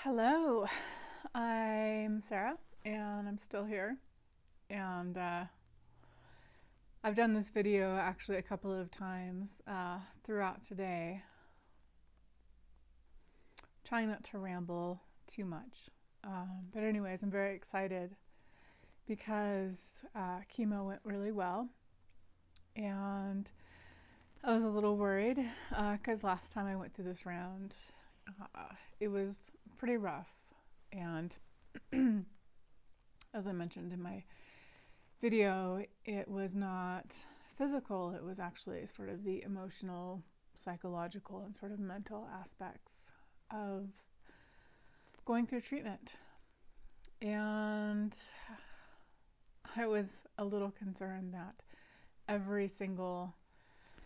Hello, I'm Sarah, and I'm still here. And I've done this video actually a couple of times throughout today, trying not to ramble too much. But anyways, I'm very excited because chemo went really well, and I was a little worried because last time I went through this round, it was pretty rough. And as I mentioned in my video, it was not physical, it was actually sort of the emotional, psychological, and sort of mental aspects of going through treatment. And I was a little concerned that every single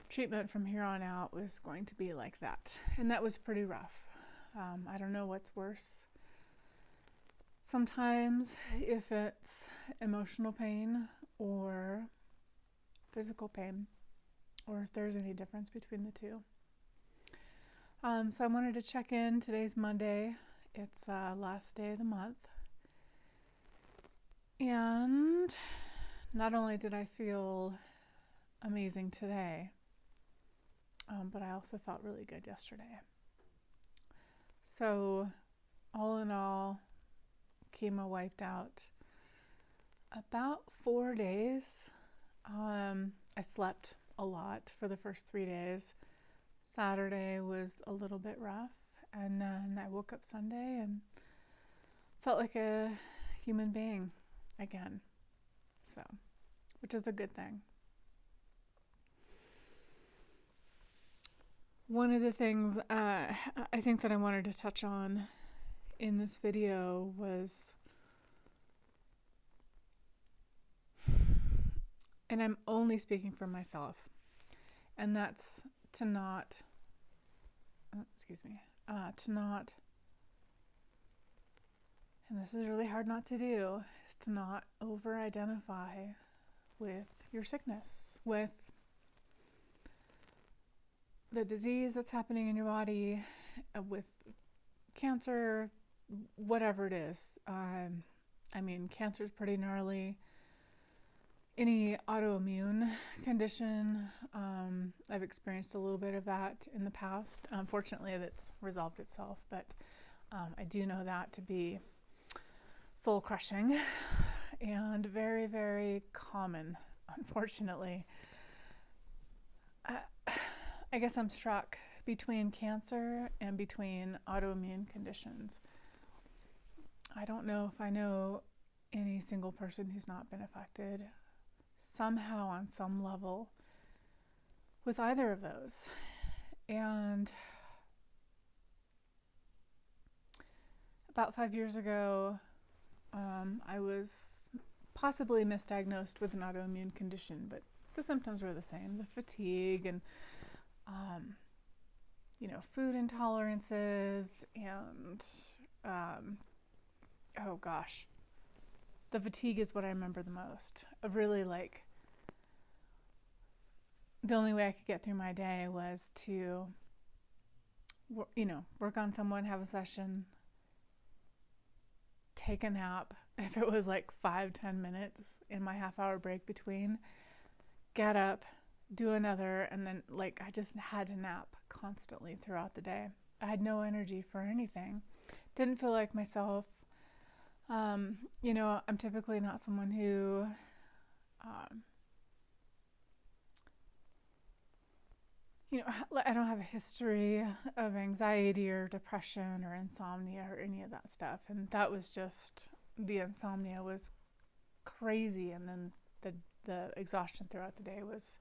treatment from here on out was going to be like that. And that was pretty rough. I don't know what's worse. Sometimes, if it's emotional pain or physical pain, or if there's any difference between the two. So I wanted to check in. Today's Monday. It's last day of the month. And not only did I feel amazing today, but I also felt really good yesterday. So all in all, chemo wiped out about 4 days. I slept a lot for the first 3 days. Saturday was a little bit rough, and then I woke up Sunday and felt like a human being again, so, which is a good thing. One of the things I think that I wanted to touch on in this video was, and I'm only speaking for myself, and that's to not, to not, and this is really hard not to do, is to not over-identify with your sickness, with the disease that's happening in your body, with cancer, whatever it is. I mean, cancer is pretty gnarly. Any autoimmune condition, I've experienced a little bit of that in the past. Unfortunately, that's resolved itself, but I do know that to be soul crushing and very, very common, unfortunately. I guess I'm struck between cancer and between autoimmune conditions. I don't know if I know any single person who's not been affected somehow on some level with either of those. And about 5 years ago, I was possibly misdiagnosed with an autoimmune condition, but the symptoms were the same, the fatigue and food intolerances and oh gosh, the fatigue is what I remember the most. Of really, like, the only way I could get through my day was to work on someone, have a session, take a nap if it was like 5-10 minutes in my half-hour break between, get up, do another, and then I just had to nap constantly throughout the day. I had no energy for anything. Didn't feel like myself. I'm typically not someone who I don't have a history of anxiety or depression or insomnia or any of that stuff. And that was just, the insomnia was crazy, and then the exhaustion throughout the day was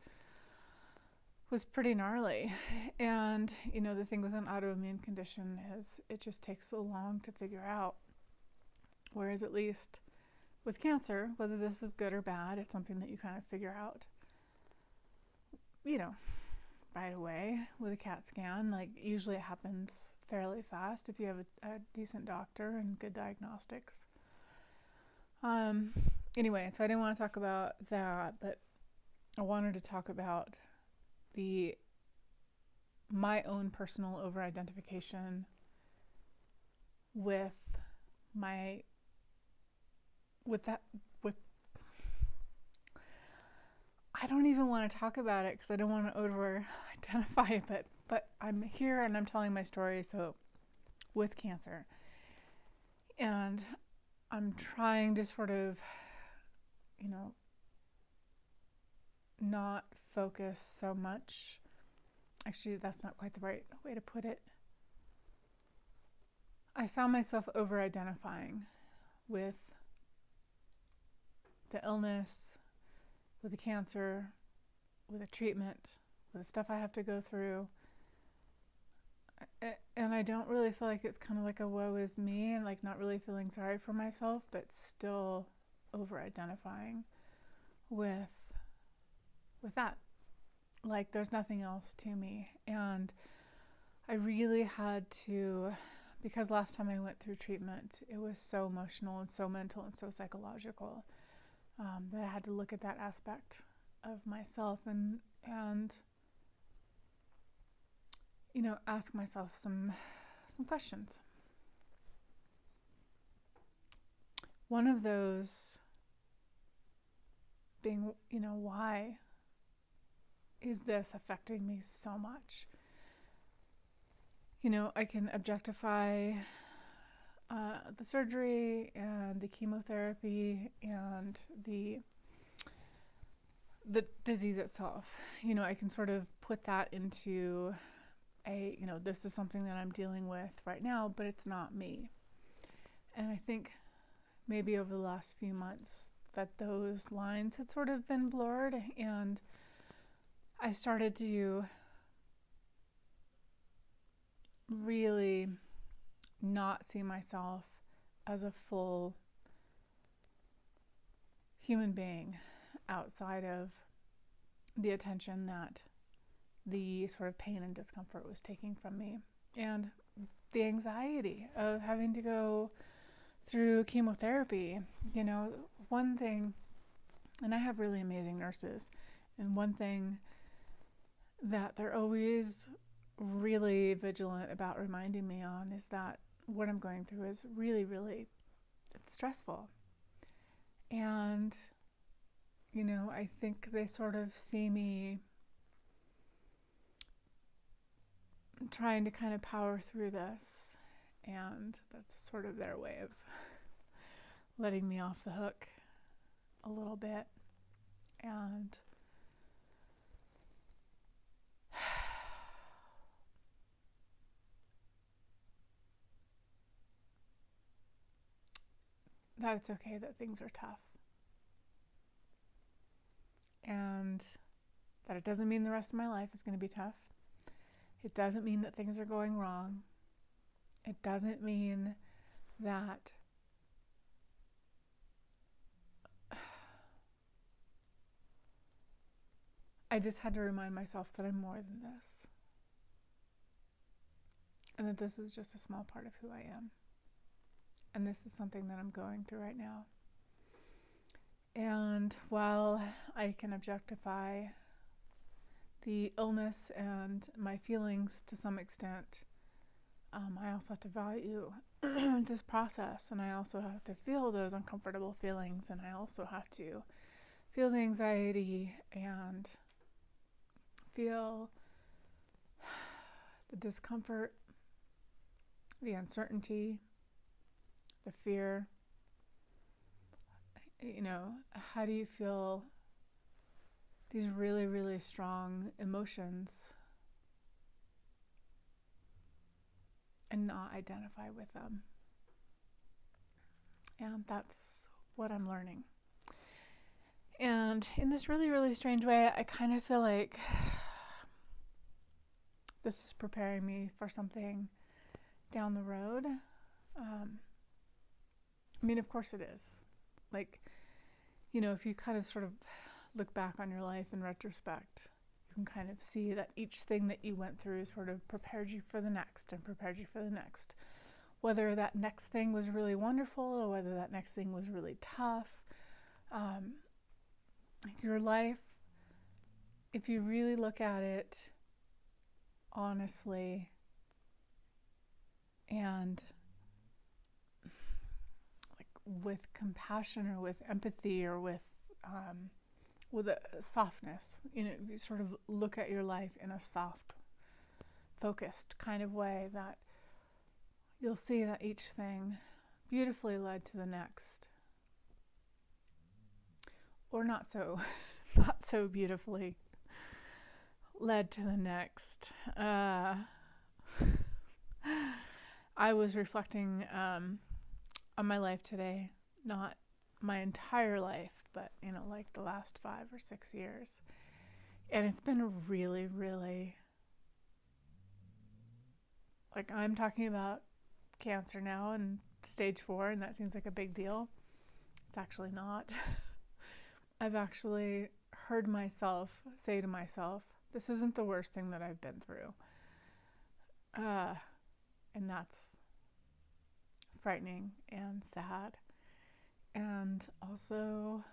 pretty gnarly. And the thing with an autoimmune condition is it just takes so long to figure out. Whereas at least with cancer, whether this is good or bad, it's something that you kind of figure out, right away with a CAT scan. Usually it happens fairly fast if you have a decent doctor and good diagnostics. Anyway, so I didn't want to talk about that, but I wanted to talk about my own personal over-identification with my, with that, with, I don't even want to talk about it because I don't want to over identify it, but I'm here and I'm telling my story. So with cancer, and I'm trying to sort of, not focus so much. Actually, that's not quite the right way to put it. I found myself over identifying with the illness, with the cancer, with the treatment, with the stuff I have to go through. And I don't really feel like it's kind of like a woe is me, and like not really feeling sorry for myself, but still over identifying with that. Like there's nothing else to me. And I really had to, because last time I went through treatment, it was so emotional and so mental and so psychological, that I had to look at that aspect of myself and ask myself some questions. One of those being, why is this affecting me so much? I can objectify the surgery and the chemotherapy and the disease itself. I can sort of put that into this is something that I'm dealing with right now, but it's not me. And I think maybe over the last few months that those lines had sort of been blurred, and I started to really not see myself as a full human being outside of the attention that the sort of pain and discomfort was taking from me, and the anxiety of having to go through chemotherapy. One thing, and I have really amazing nurses, and one thing that they're always really vigilant about reminding me on is that what I'm going through is really, really, it's stressful. And, I think they sort of see me trying to kind of power through this, and that's sort of their way of letting me off the hook a little bit. And that it's okay that things are tough, and that it doesn't mean the rest of my life is going to be tough. It doesn't mean that things are going wrong. It doesn't mean that I just had to remind myself that I'm more than this, and that this is just a small part of who I am. And this is something that I'm going through right now. And while I can objectify the illness and my feelings to some extent, I also have to value this process, and I also have to feel those uncomfortable feelings, and I also have to feel the anxiety and feel the discomfort, the uncertainty, the fear. How do you feel these really, really strong emotions and not identify with them? And that's what I'm learning. And in this really, really strange way, I kind of feel like this is preparing me for something down the road. Of course it is. Like, if you kind of sort of look back on your life in retrospect, you can kind of see that each thing that you went through sort of prepared you for the next and prepared you for the next. Whether that next thing was really wonderful or whether that next thing was really tough. Your life, if you really look at it honestly and with compassion or with empathy or with a softness. You sort of look at your life in a soft, focused kind of way, that you'll see that each thing beautifully led to the next, or not so not so beautifully led to the next. I was reflecting on my life today, not my entire life, but like the last 5 or 6 years, and it's been really, really, like, I'm talking about cancer now and stage 4, and that seems like a big deal. It's actually not. I've actually heard myself say to myself, this isn't the worst thing that I've been through. And that's frightening and sad, and also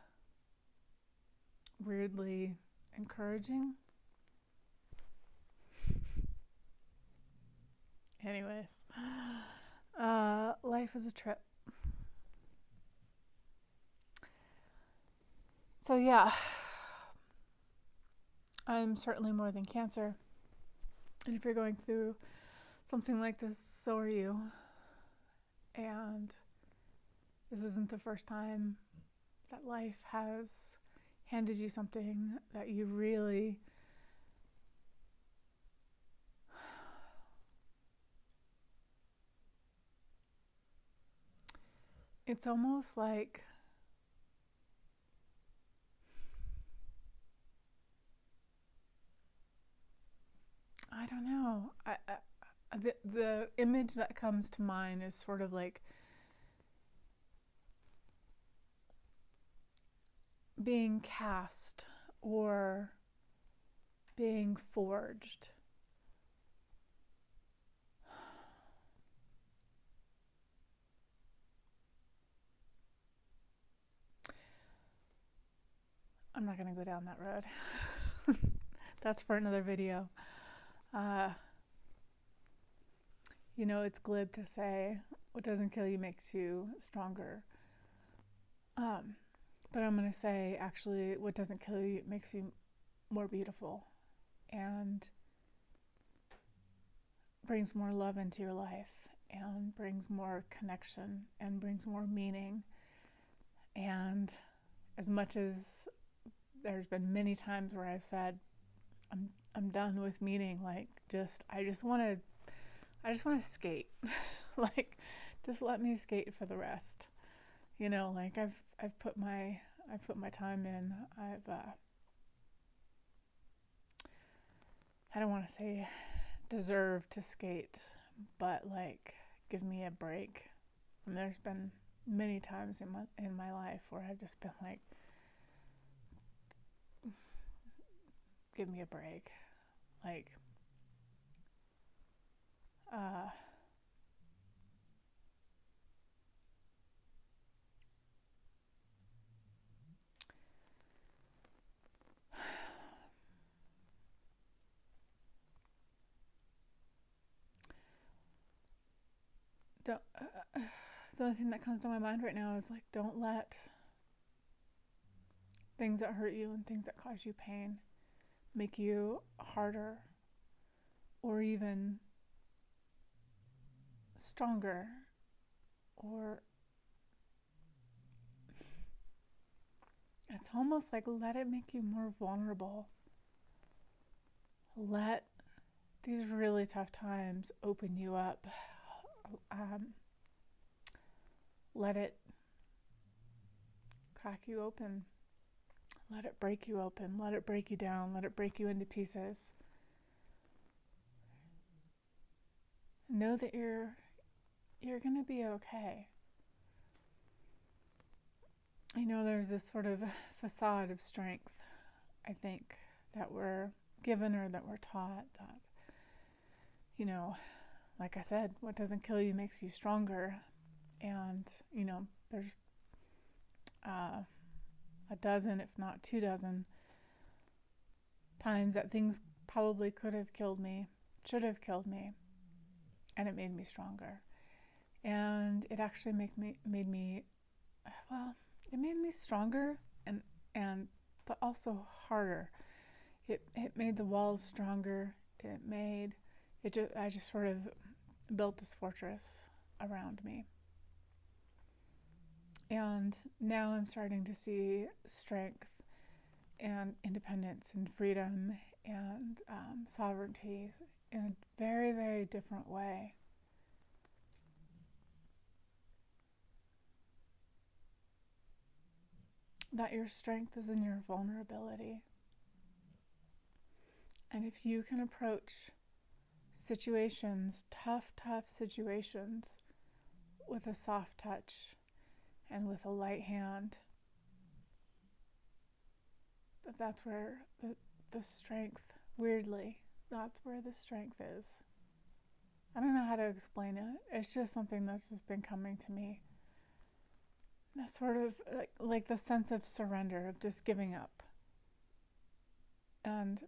weirdly encouraging. Anyways, life is a trip. So yeah, I'm certainly more than cancer. And if you're going through something like this, so are you. And this isn't the first time that life has handed you something that you really it's almost like I don't know. The image that comes to mind is sort of like being cast or being forged. I'm not going to go down that road. That's for another video. It's glib to say what doesn't kill you makes you stronger. But I'm going to say, actually, what doesn't kill you makes you more beautiful and brings more love into your life and brings more connection and brings more meaning. And as much as there's been many times where I've said, I'm done with meaning, like, I just want to skate. Like, just let me skate for the rest. Like, I've put my time in. I don't want to say deserve to skate, but like, give me a break. And there's been many times in my life where I've just been like, give me a break. Like, the only thing that comes to my mind right now is like, don't let things that hurt you and things that cause you pain make you harder or even stronger, or it's almost like, let it make you more vulnerable. Let these really tough times open you up. Let it crack you open. Let it break you open. Let it break you down. Let it break you into pieces. Know that you're going to be okay. There's this sort of facade of strength, I think, that we're given or that we're taught, that, like I said, what doesn't kill you makes you stronger. And, there's a dozen, if not 2 dozen times that things probably could have killed me, should have killed me, and it made me stronger. And it actually made me well, it made me stronger and but also harder. It made the walls stronger. I just sort of built this fortress around me. And now I'm starting to see strength and independence and freedom and sovereignty in a very, very different way. That your strength is in your vulnerability. And if you can approach situations, tough situations, with a soft touch and with a light hand, that's where the strength, weirdly, that's where the strength is. I don't know how to explain it. It's just something that's just been coming to me. That's sort of like the sense of surrender, of just giving up. And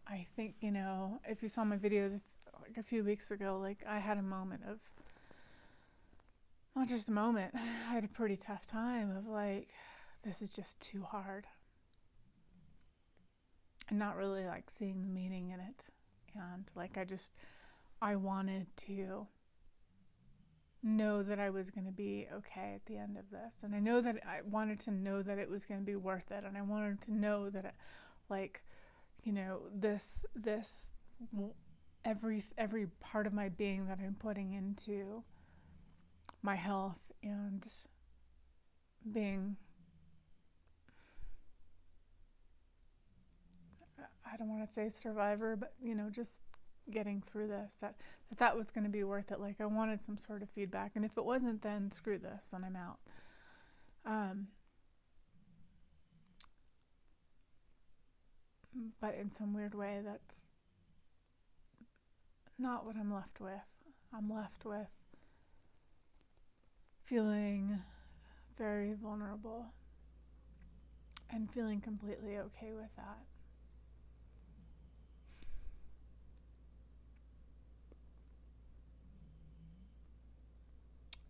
I think, if you saw my videos like a few weeks ago, like I had a moment of, not just a moment, I had a pretty tough time of like, this is just too hard. And not really like seeing the meaning in it. And like I wanted to know that I was going to be okay at the end of this. And I wanted to know that it was going to be worth it. And I wanted to know that this every part of my being that I'm putting into my health and being, I don't want to say survivor, but just getting through this, that was going to be worth it. Like I wanted some sort of feedback, and if it wasn't, then screw this, then I'm out. But in some weird way, that's not what I'm left with. I'm left with feeling very vulnerable and feeling completely okay with that.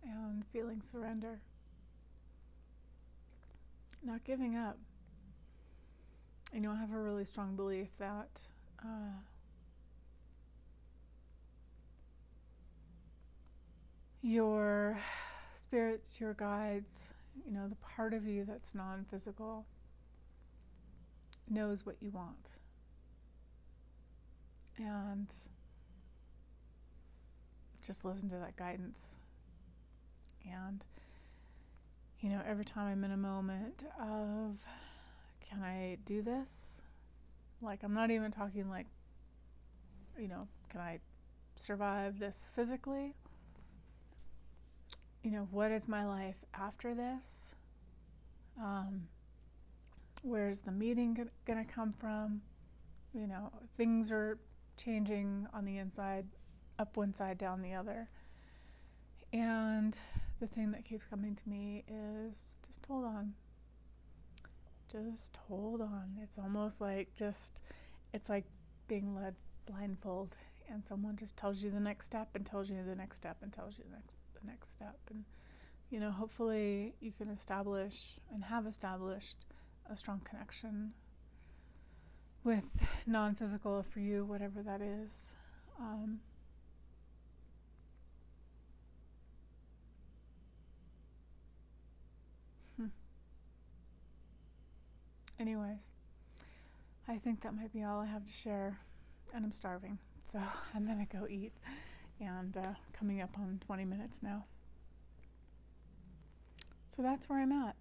And feeling surrender. Not giving up. I have a really strong belief that your spirits, your guides, the part of you that's non-physical knows what you want. And just listen to that guidance. And, every time I'm in a moment of, can I do this? Like, I'm not even talking like, can I survive this physically? What is my life after this? Where's the meeting gonna come from? Things are changing on the inside, up one side, down the other. And the thing that keeps coming to me is just hold on. Just hold on. It's almost like it's like being led blindfold, and someone just tells you the next step and tells you the next step and tells you the next step. And, hopefully you can establish and have established a strong connection with non-physical for you, whatever that is. Anyways, I think that might be all I have to share, and I'm starving, so I'm gonna go eat, and coming up on 20 minutes now. So that's where I'm at.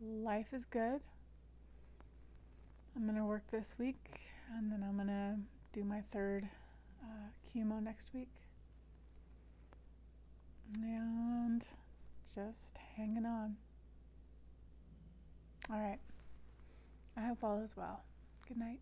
Life is good. I'm gonna work this week, and then I'm gonna do my third chemo next week, and just hanging on. All right. I hope all is well. Good night.